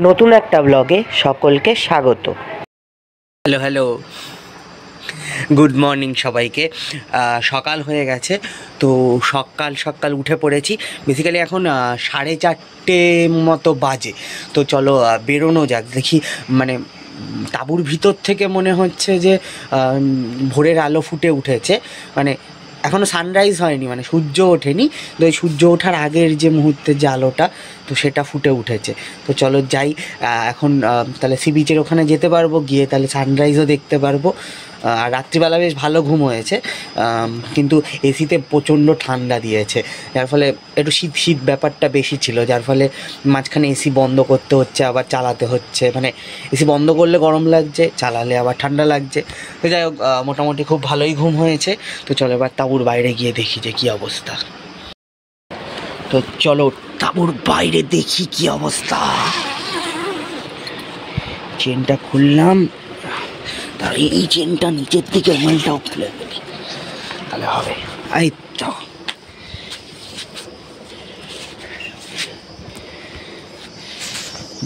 নতুন একটা ব্লগে সকলকে স্বাগত। হ্যালো হ্যালো, গুড মর্নিং সবাইকে। সকাল হয়ে গেছে, তো সকাল সকাল উঠে পড়েছি। বেসিক্যালি এখন 4:30 মতো বাজে। তো চলো বেরোনো যাক। দেখি মানে তাঁবুর ভিতর থেকে মনে হচ্ছে যে ভোরের আলো ফুটে উঠেছে। মানে এখনও সানরাইজ হয়নি, মানে সূর্য ওঠেনি, তো এই সূর্য ওঠার আগের যে মুহূর্তের যে আলোটা, তো সেটা ফুটে উঠেছে। তো চলো যাই এখন। তাহলে সি বিচের ওখানে যেতে পারবো, গিয়ে তাহলে সানরাইজও দেখতে পারবো। আর রাত্রিবেলা বেশ ভালো ঘুম হয়েছে, কিন্তু এসিতে প্রচণ্ড ঠান্ডা দিয়েছে, যার ফলে একটু শীত শীত ব্যাপারটা বেশি ছিল, যার ফলে মাঝখানে এসি বন্ধ করতে হচ্ছে, আবার চালাতে হচ্ছে। মানে এসি বন্ধ করলে গরম লাগছে, চালালে আবার ঠান্ডা লাগছে। তো যাই হোক, মোটামুটি খুব ভালোই ঘুম হয়েছে। তো চলো এবার তাঁবুর বাইরে গিয়ে দেখি যে কী অবস্থা। তো চলো তাঁবুর বাইরে দেখি কি অবস্থা। চেনটা খুললাম, তার এই চেনটা নিচের দিকে হেলটাও খুলে ফেলি, তাহলে হবে। এই তো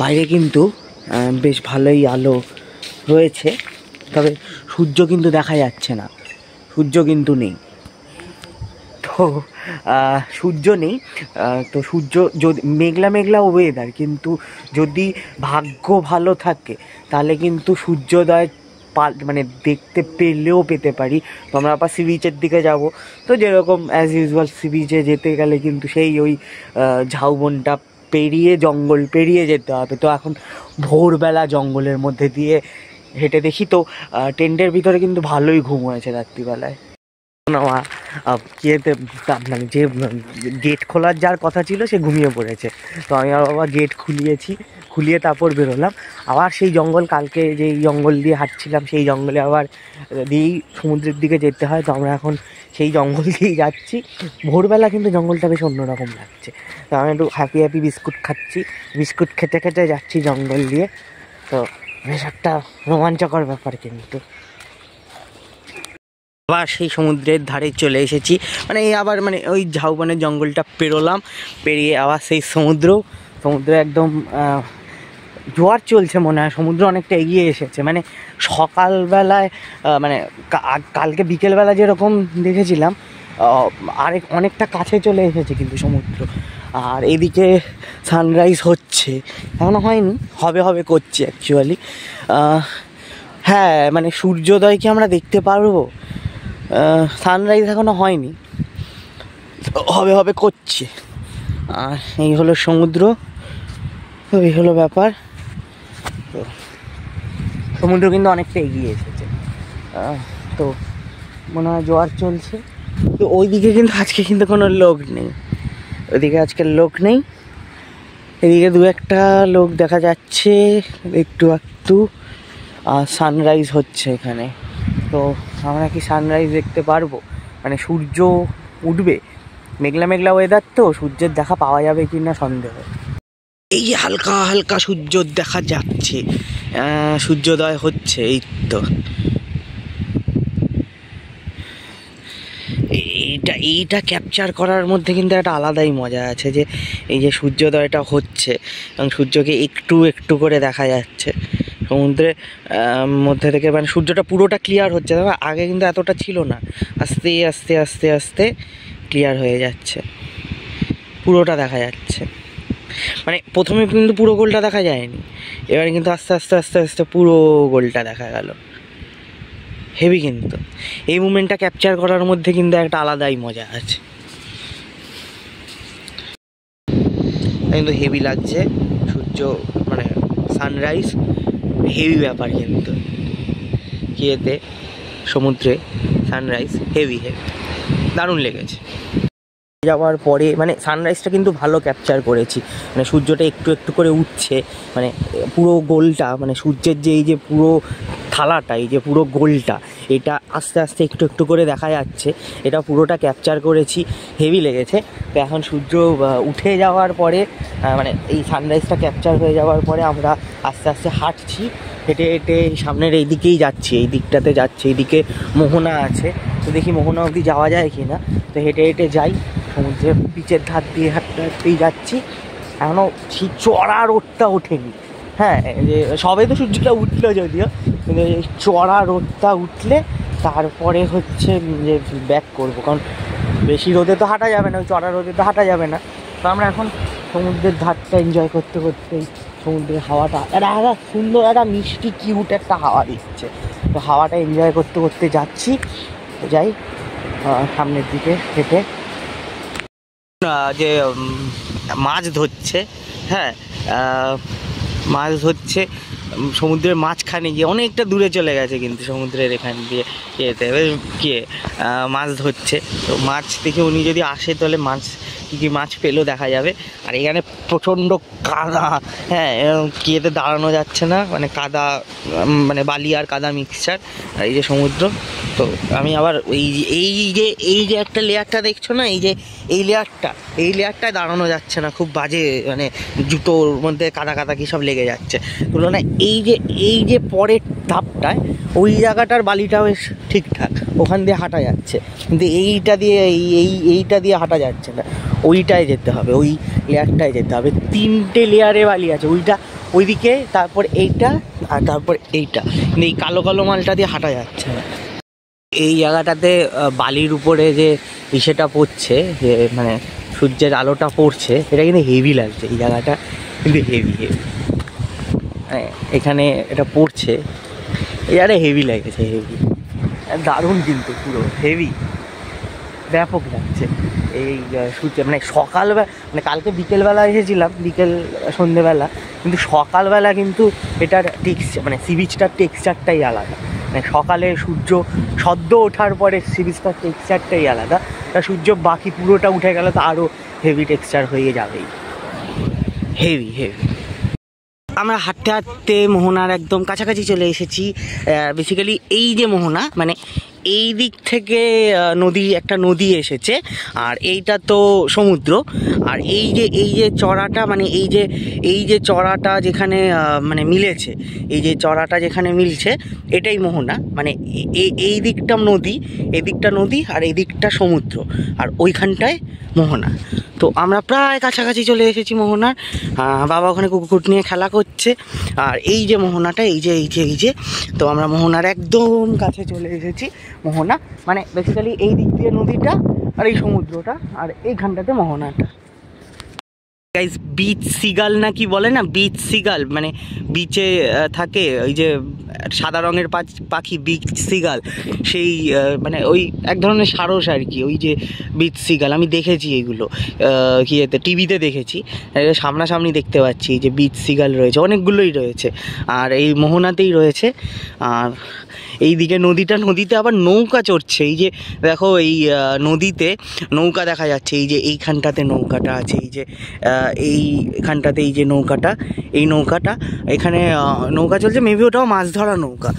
বাইরে কিন্তু বেশ ভালোই আলো রয়েছে, তবে সূর্য কিন্তু দেখা যাচ্ছে না, সূর্য কিন্তু নেই। তো সূর্য নেই, তো সূর্য যদি মেঘলা মেঘলা ওয়েদার, কিন্তু যদি ভাগ্য ভালো থাকে তাহলে কিন্তু সূর্যোদয় মানে দেখতে পেলেও পেতে পারি। তো আমরা আবার সি বিচের দিকে যাব। তো যেরকম অ্যাজ ইউজুয়াল সি বিচে যেতে গেলে কিন্তু সেই ওই ঝাউবনটা পেরিয়ে, জঙ্গল পেরিয়ে যেতে হবে। তো এখন ভোরবেলা জঙ্গলের মধ্যে দিয়ে হেঁটে দেখি। তো টেন্টের ভিতরে কিন্তু ভালোই ঘুম হয়েছে রাত্রিবেলায়। কিয়েতে মানে যে গেট খোলার যার কথা ছিল সে ঘুমিয়ে পড়েছে। তো আমি আবার গেট খুলিয়ে তারপর বেরোলাম। আবার সেই জঙ্গল, কালকে যেই জঙ্গল দিয়ে হাঁটছিলাম সেই জঙ্গলে আবার দিয়েই সমুদ্রের দিকে যেতে হয়। তো আমরা এখন সেই জঙ্গল দিয়েই যাচ্ছি। ভোরবেলা কিন্তু জঙ্গলটা বেশ অন্যরকম লাগছে। তো আমি একটু হ্যাপি বিস্কুট খাচ্ছি, বিস্কুট খেতে খেতে যাচ্ছি জঙ্গল দিয়ে। তো বেশ একটা রোমাঞ্চকর ব্যাপার। কিন্তু আবার সেই সমুদ্রের ধারে চলে এসেছি, মানে এই আবার মানে ওই ঝাউবনের জঙ্গলটা পেরিয়ে আবার সেই সমুদ্রে একদম জোয়ার চলছে মনে হয়। সমুদ্র অনেকটা এগিয়ে এসেছে, মানে সকালবেলায় মানে কালকে বিকেলবেলা যেরকম দেখেছিলাম অনেকটা কাছে চলে এসেছে কিন্তু সমুদ্র। আর এদিকে সানরাইজ হচ্ছে, এখনও হয়নি, হবে করছে অ্যাকচুয়ালি। হ্যাঁ, মানে সূর্যোদয় কি আমরা দেখতে পারবো? সানরাইজ এখনও হয়নি, হবে করছে। আর এই হলো সমুদ্র, তো এই হলো ব্যাপার। তো সমুদ্র কিন্তু অনেকটা এগিয়ে এসেছে, তো মনে হয় জোয়ার চলছে। তো ওইদিকে কিন্তু আজকে কিন্তু কোনো লোক নেই, ওইদিকে আজকে লোক নেই। এদিকে দু একটা লোক দেখা যাচ্ছে একটু, আর সানরাইজ হচ্ছে এখানে। তো আমরা কি সানরাইজ দেখতে পারবো? মানে সূর্য উঠবে, মেঘলা ওয়েদার, তো সূর্যের দেখা পাওয়া যাবে কি না সন্দেহ। এই যে হালকা হালকা সূর্য দেখা যাচ্ছে, সূর্যোদয় হচ্ছে। এই তো এইটা ক্যাপচার করার মধ্যে কিন্তু একটা আলাদাই মজা আছে, যে এই যে সূর্যোদয়টা হচ্ছে এবং সূর্যকে একটু একটু করে দেখা যাচ্ছে সমুদ্রের মধ্যে থেকে। মানে সূর্যটা পুরোটা ক্লিয়ার হচ্ছে, তবে আগে কিন্তু এতটা ছিল না। আস্তে আস্তে আস্তে আস্তে ক্লিয়ার হয়ে যাচ্ছে, পুরোটা দেখা যাচ্ছে। মানে প্রথমে কিন্তু পুরো গোলটা দেখা যায়নি, এবারে কিন্তু আস্তে আস্তে আস্তে আস্তে পুরো গোলটা দেখা গেল। হেভি, কিন্তু এই মুমেন্টটা ক্যাপচার করার মধ্যে কিন্তু একটা আলাদাই মজা আছে। কিন্তু হেভি লাগছে সূর্য, মানে সানরাইজ হেভি ব্যাপার। কিন্তু কিয়েতে সমুদ্রে সানরাইজ হেভি দারুণ লেগেছে। যাওয়ার পরে মানে সানরাইজটা কিন্তু ভালো ক্যাপচার করেছি, মানে সূর্যটা একটু একটু করে উঠছে, মানে পুরো গোলটা, মানে সূর্যের যে এই যে পুরো থালাটা, এই যে পুরো গোলটা, এটা আস্তে আস্তে একটু একটু করে দেখা যাচ্ছে। এটা পুরোটা ক্যাপচার করেছি, হেভি লেগেছে। তো এখন সূর্য উঠে যাওয়ার পরে, মানে এই সানরাইজটা ক্যাপচার হয়ে যাওয়ার পরে আমরা আস্তে আস্তে হাঁটছি, হেঁটে হেঁটে সামনের এই দিকেই যাচ্ছি, এই দিকটাতে যাচ্ছি। এইদিকে মোহনা আছে, তো দেখি মোহনা অবধি যাওয়া যায় কি না। তো হেঁটে হেঁটে যাই, সমুদ্রের বিচের ধার দিয়ে হাঁটতেই যাচ্ছি। এখনও সেই চড়া রোদটা ওঠেনি, হ্যাঁ, যে সবে তো সূর্যটা উঠলো যদিও, কিন্তু এই চড়া রোদটা উঠলে তারপরে হচ্ছে যে ব্যাক করবো, কারণ বেশি রোদে তো হাঁটা যাবে না, ওই চড়া রোদে তো হাঁটা যাবে না। তো আমরা এখন সমুদ্রের ধারটা এনজয় করতে করতেই, সমুদ্রের হাওয়াটা একটা সুন্দর একটা মিষ্টি কিউট একটা হাওয়া দিচ্ছে, তো হাওয়াটা এনজয় করতে করতে যাচ্ছি। যাই সামনের দিকে হেঁটে। যে মাছ ধরছে, হ্যাঁ মাছ ধরছে সমুদ্রের মাঝখানে গিয়ে, অনেকটা দূরে চলে গেছে কিন্তু সমুদ্রের এখান দিয়ে ইয়েতে গিয়ে মাছ ধরছে। তো মাছ দেখে উনি যদি আসে তাহলে মাছ কী কী মাছ পেলেও দেখা যাবে। আর এখানে প্রচণ্ড কাদা, হ্যাঁ কিয়েতে দাঁড়ানো যাচ্ছে না, মানে কাদা, মানে বালি আর কাদা মিক্সচার। আর এই যে সমুদ্র, তো আমি আবার এই যে একটা লেয়ারটা দেখছো না, এই লেয়ারটায় দাঁড়ানো যাচ্ছে না, খুব বাজে, মানে জুতোর মধ্যে কাদা কাদা কী সব লেগে যাচ্ছে। তুলনায় এই যে পরের ধাপটায় ওই জায়গাটার বালিটা বেশ ঠিকঠাক, ওখান দিয়ে হাঁটা যাচ্ছে, কিন্তু এইটা দিয়ে হাঁটা যাচ্ছে না, ওইটায় যেতে হবে, ওই লেয়ারটায় যেতে হবে। 3টে লেয়ারে বালি আছে, ওইদিকে, তারপর এইটা, আর তারপর এইটা, কিন্তু এই কালো কালো মালটা দিয়ে হাঁটা যাচ্ছে না। এই জায়গাটাতে বালির উপরে যে ইসেটা পড়ছে, যে মানে সূর্যের আলোটা পড়ছে, এটা কিন্তু হেভি লাগছে। এই জায়গাটা কিন্তু হেভি, মানে এখানে এটা পড়ছে, এই জায়গাটা হেভি লাগছে, হেভি দারুণ, কিন্তু পুরো হেভি ব্যাপক লাগছে। এই সূর্য মানে সকালবেলা, মানে কালকে বিকেলবেলা এসেছিলাম, সন্ধেবেলা, কিন্তু সকালবেলা কিন্তু এটার মানে সি বিচটার টেক্সচারটাই আলাদা। মানে সকালে সূর্য সদ্য ওঠার পরে সি বিচটার টেক্সচারটাই আলাদা, তা সূর্য বাকি পুরোটা উঠে গেলে তো আরও হেভি টেক্সচার হয়ে যাবেই, হেভি। আমরা হাঁটতে হাঁটতে মোহনার একদম কাছাকাছি চলে এসেছি। বেসিক্যালি এই যে মোহনা, মানে এই দিক থেকে একটা নদী এসেছে, আর এইটা তো সমুদ্র। আর এই যে চড়াটা, মানে এই যে চড়াটা যেখানে মানে মিলেছে, এই যে চড়াটা যেখানে মিলছে এটাই মোহনা। মানে এই দিকটা নদী, আর এই দিকটা সমুদ্র, আর ওইখানটায় মোহনা। তো আমরা প্রায় কাছাকাছি চলে এসেছি মোহনার। বাবা ওখানে কুকুর নিয়ে খেলা করছে। আর এই যে মোহনাটা, এই যে তো আমরা মোহনার একদম কাছে চলে এসেছি। মোহনা মানে বেসিক্যালি এই দিক দিয়ে নদীটা, আর এই সমুদ্রটা, আর এইখানটাতে মোহনাটা। গাইস, বিচ সিগাল না কি বলে না, বিচ সিগাল, মানে বিচে থাকে ওই যে সাদা রঙের পাখি, বিচ সিগাল, সেই মানে ওই এক ধরনের সারস আর কি, ওই যে বিচ সিগাল। আমি দেখেছি এইগুলো কিয়েতে, টিভিতে দেখেছি, সামনাসামনি দেখতে পাচ্ছি যে বিচ সিগাল রয়েছে, অনেকগুলোই রয়েছে, আর এই মোহনাতেই রয়েছে। আর এইদিকে নদীতে আবার নৌকা চড়ছে, এই যে দেখো এই নদীতে নৌকা দেখা যাচ্ছে, এই যে এইখানটাতে নৌকাটা আছে, এই যে এইখানটাতে এই যে নৌকাটা এখানে নৌকা চলছে, মেবি ওটাও মাছ ধরা নৌকা।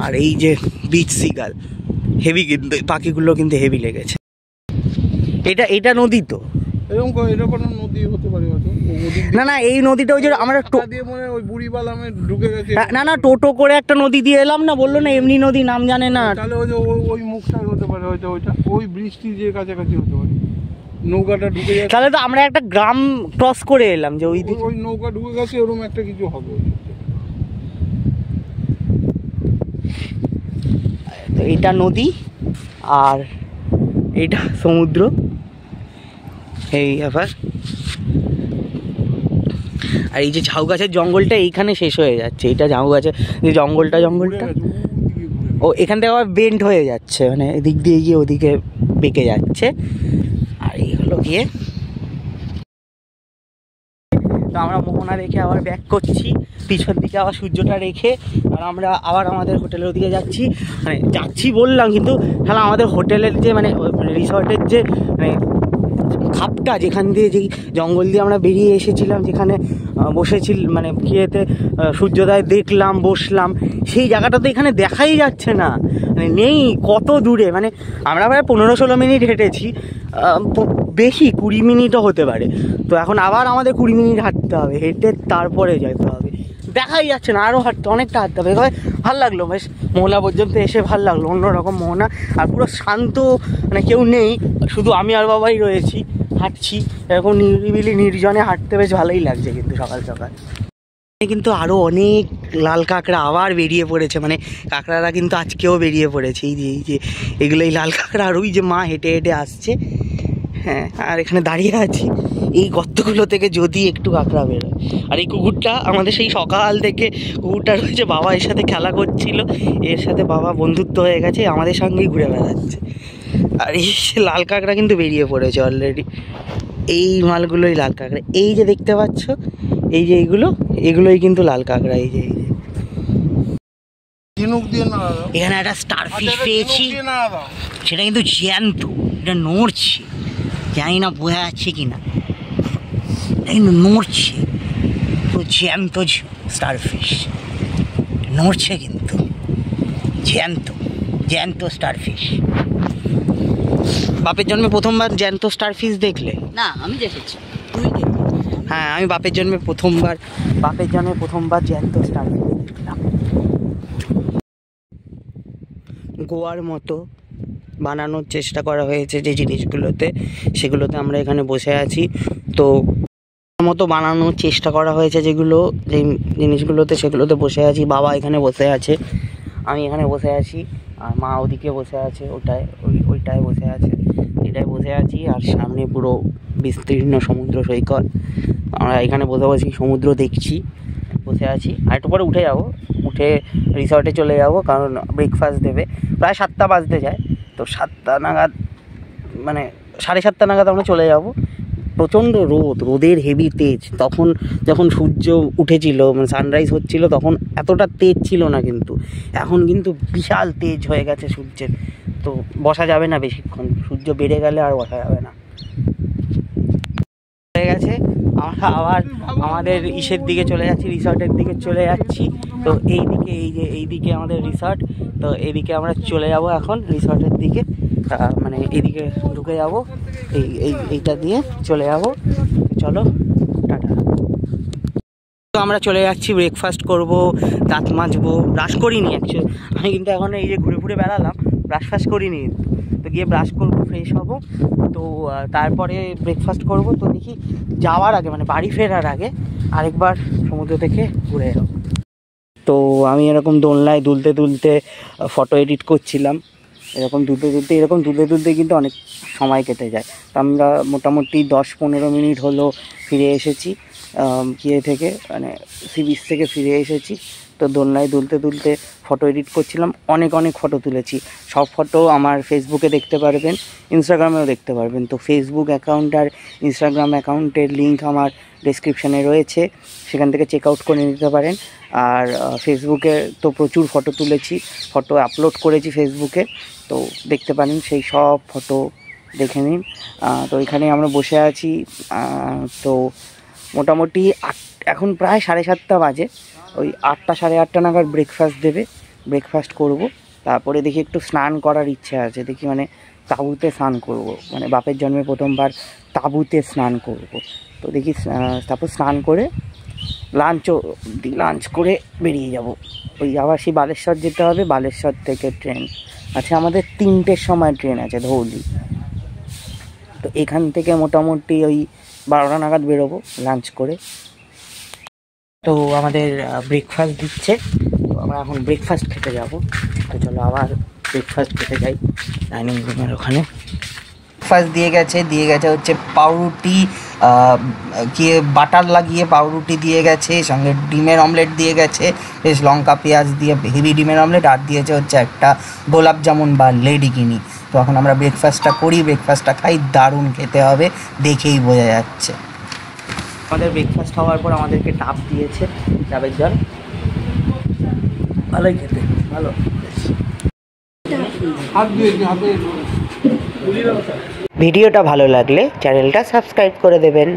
আর এই যে বিচ সিগাল, হেভি, কিন্তু পাখিগুলো কিন্তু হেভি লেগেছে। এটা নদী তো, না এই নদীটা ওই যে আমরা না টোটো করে একটা নদী দিয়ে এলাম না, বললো না এমনি নদী, নাম জানে না, তাহলে ওই মুখটা হতে পারে, হয়তো ওই বৃষ্টি যে কাছাকাছি হতে পারে, নৌকাটা ঢুকে গেছে, তাহলে তো আমরা একটা গ্রাম ক্রস করে এলাম, যে ওই নৌকা ঢুকে গেছে, ওরকম একটা কিছু হবে। তো এটা নদী আর এটা সমুদ্র, এই ব্যাপার। আর এই যে ঝাউ গাছের জঙ্গলটা এইখানে শেষ হয়ে যাচ্ছে, এটা ঝাউ গাছের যে জঙ্গলটা ও এখান থেকে আবার বেন্ড হয়ে যাচ্ছে, মানে এদিক দিয়ে গিয়ে ওদিকে বেঁকে যাচ্ছে। আর এই হলো গিয়ে, তো আমরা মোহনা রেখে আবার ব্যাক করছি, পিছন দিকে আবার সূর্যটা রেখে, আর আমরা আবার আমাদের হোটেলের ওদিকে যাচ্ছি বললাম, কিন্তু তাহলে আমাদের হোটেলের যে মানে রিসর্টের যে মানে খাপটা, যেখান দিয়ে যেই জঙ্গল দিয়ে আমরা বেরিয়ে এসেছিলাম, যেখানে মানে কিয়েতে সূর্যোদয় দেখলাম, বসলাম, সেই জায়গাটা তো এখানে দেখাই যাচ্ছে না, মানে নেই, কত দূরে। মানে আমরা প্রায় 15-16 মিনিট হেঁটেছি, বেশি 20 মিনিটও হতে পারে। তো এখন আবার আমাদের 20 মিনিট হাঁটতে হবে, হেঁটে তারপরে যেতে হবে, দেখাই যাচ্ছে না, আরও অনেকটা হাঁটতে হবে। এবার ভালো লাগলো, বেশ মোহনা পর্যন্ত এসে ভালো লাগলো, অন্যরকম মোহনা, আর পুরো শান্ত, মানে কেউ নেই, শুধু আমি আর বাবাই রয়েছি, হাঁটছি এরকম নিরিবিলি নির্জনে হাঁটতে বেশ ভালোই লাগছে কিন্তু সকাল সকাল। কিন্তু আরও অনেক লাল কাঁকড়া আবার বেরিয়ে পড়েছে, মানে কাঁকড়ারা কিন্তু আজকেও বেরিয়ে পড়েছে। এই যে এগুলো এই লাল কাঁকড়া, আর ওই যে মা হেঁটে হেঁটে আসছে। হ্যাঁ, আর এখানে দাঁড়িয়ে আছি এই গর্তগুলো থেকে যদি একটু কাঁকড়া বেরোয়। আর এই কুকুরটা আমাদের সেই সকাল থেকে কুকুরটা রয়েছে, বাবা এর সাথে খেলা করছিল, এর সাথে বাবা বন্ধুত্ব হয়ে গেছে, আমাদের সঙ্গেই ঘুরে বেড়াচ্ছে। আর এই লাল কাঁকড়া কিন্তু বেরিয়ে পড়েছে অলরেডি, এই মালগুলোই লাল কাঁকড়া। এই যে দেখতে পাচ্ছ, এই যে এগুলোই কিন্তু লাল কাঁকড়া। এই যে এখানে একটা স্টারফিশ পেয়েছি, সেটা কিন্তু জ্যান্ত, এটা নড়ছে, জানি না বোঝা যাচ্ছে কিনা, কিন্তু নড়ছে, তো জ্যান্ত স্টারফিশ নড়ছে, কিন্তু জ্যান্ত স্টারফিশ। বাপের জন্মে প্রথমবার জ্যান্ত স্টারফিশ দেখলে? না, আমি দেখেছি। হ্যাঁ, আমি বাপের জন্মে প্রথমবার জ্যান্ত স্টারফিশ দেখলাম। গোয়ার মতো বানানোর চেষ্টা করা হয়েছে যে জিনিসগুলোতে, সেগুলোতে আমরা এখানে বসে আছি। তো মতো বানানোর চেষ্টা করা হয়েছে যে জিনিসগুলোতে, সেগুলোতে বসে আছি। বাবা এখানে বসে আছে, আমি এখানে বসে আছি, আর মা ওদিকে বসে আছে, ওইটায় বসে আছে, এটাই বসে আছি। আর সামনে পুরো বিস্তীর্ণ সমুদ্র সৈকত, আমরা এখানে বসে সমুদ্র দেখছি, বসে আছি। আর একটু পরে উঠে রিসর্টে চলে যাব, কারণ ব্রেকফাস্ট দেবে। প্রায় 7টা বাজতে যায়, তো 7টা নাগাদ, মানে 7:30 নাগাদ আমরা চলে যাব। প্রচণ্ড রোদের হেভি তেজ, তখন যখন সূর্য উঠেছিল, মানে সানরাইজ হচ্ছিল, তখন এতটা তেজ ছিল না, কিন্তু এখন কিন্তু বিশাল তেজ হয়ে গেছে সূর্যের। তো বসা যাবে না বেশিক্ষণ, সূর্য বেড়ে গেলে আর বসা যাবে না। হয়ে গেছে, আমরা আবার আমাদের ইসের দিকে চলে যাচ্ছি, রিসর্টের দিকে চলে যাচ্ছি। তো এইদিকে আমাদের রিসর্ট, তো এইদিকে আমরা চলে যাব এখন রিসর্টের দিকে, মানে এইদিকে ঢুকে যাব, এইটা দিয়ে চলে যাব। চলো, টাটা। তো আমরা চলে যাচ্ছি, ব্রেকফাস্ট করব, দাঁত মাজবো, ব্রাশ করিনি অ্যাকচুয়ালি আমি, কিন্তু এখন এই যে ঘুরে বেড়ালাম, ব্রাশ করিনি, তো গিয়ে ব্রাশ করবো, ফ্রেশ হব, তো তারপরে ব্রেকফাস্ট করব। তো দেখি যাওয়ার আগে, মানে বাড়ি ফেরার আগে আরেকবার সমুদ্র থেকে ঘুরে যাব। তো আমি এরকম দোলনায় দুলতে ফটো এডিট করছিলাম, এরকম দুলতে দুলতে কিন্তু অনেক সময় কেটে যায়। তো আমরা মোটামুটি 10-15 মিনিট হলো ফিরে এসেছি, থেকে মানে সি বিচ থেকে ফিরে এসেছি। তো দোলনায় দুলতে ফটো এডিট করছিলাম, অনেক ফটো তুলেছি। সব ফটো আমার ফেসবুকে দেখতে পারবেন, ইনস্টাগ্রামেও দেখতে পারবেন। তো ফেসবুক অ্যাকাউন্ট আর ইনস্টাগ্রাম অ্যাকাউন্টের লিঙ্ক আমার ডেসক্রিপশানে রয়েছে, সেখান থেকে চেক আউট করে নিতে পারেন। আর ফেসবুকে তো প্রচুর ফটো তুলেছি, ফটো আপলোড করেছি ফেসবুকে, তো দেখতে পারেন, সেই সব ফটো দেখে নিন। তো এখানে আমরা বসে আছি, তো মোটামুটি এখন প্রায় 7:30 বাজে, ওই 8টা 8:30 নাগাদ ব্রেকফাস্ট দেবে, ব্রেকফাস্ট করব। তারপরে দেখি একটু স্নান করার ইচ্ছে আছে, দেখি মানে তাঁবুতে স্নান করব, মানে বাপের জন্মে প্রথমবার তাঁবুতে স্নান করব। তো দেখি, তারপর স্নান করে লাঞ্চ করে বেরিয়ে যাব। ওই আবার সেই বালেশ্বর যেতে হবে, বালেশ্বর থেকে ট্রেন আছে আমাদের, 3টের সময় ট্রেন আছে ধৌলি। তো এখান থেকে মোটামুটি ওই 12টা নাগাদ বেরোবো লাঞ্চ করে। তো আমাদের ব্রেকফাস্ট দিচ্ছে, তো আমরা এখন ব্রেকফাস্ট খেতে যাব। তো চলো আবার ব্রেকফাস্ট খেতে যাই ডাইনিং রুমের ওখানে। ব্রেকফাস্ট দিয়ে গেছে হচ্ছে পাউরুটি, বাটার লাগিয়ে পাউরুটি দিয়ে গেছে, সঙ্গে ডিমের অমলেট দিয়ে গেছে, বেশ লঙ্কা পেঁয়াজ দিয়ে হেভি ডিমের অমলেট, আর দিয়েছে হচ্ছে একটা গোলাপ জামুন বা লেডিকিনি। তো এখন আমরা ব্রেকফাস্টটা খাই, দারুণ খেতে হবে, দেখেই বোঝা যাচ্ছে। আমাদের ব্রেকফাস্ট হওয়ার পর আমাদেরকে ডাব দিয়েছে, ডাবের জল, ভালোই খেতে, ভালো। ভিডিওটা ভালো লাগলে চ্যানেলটা সাবস্ক্রাইব করে দেবেন।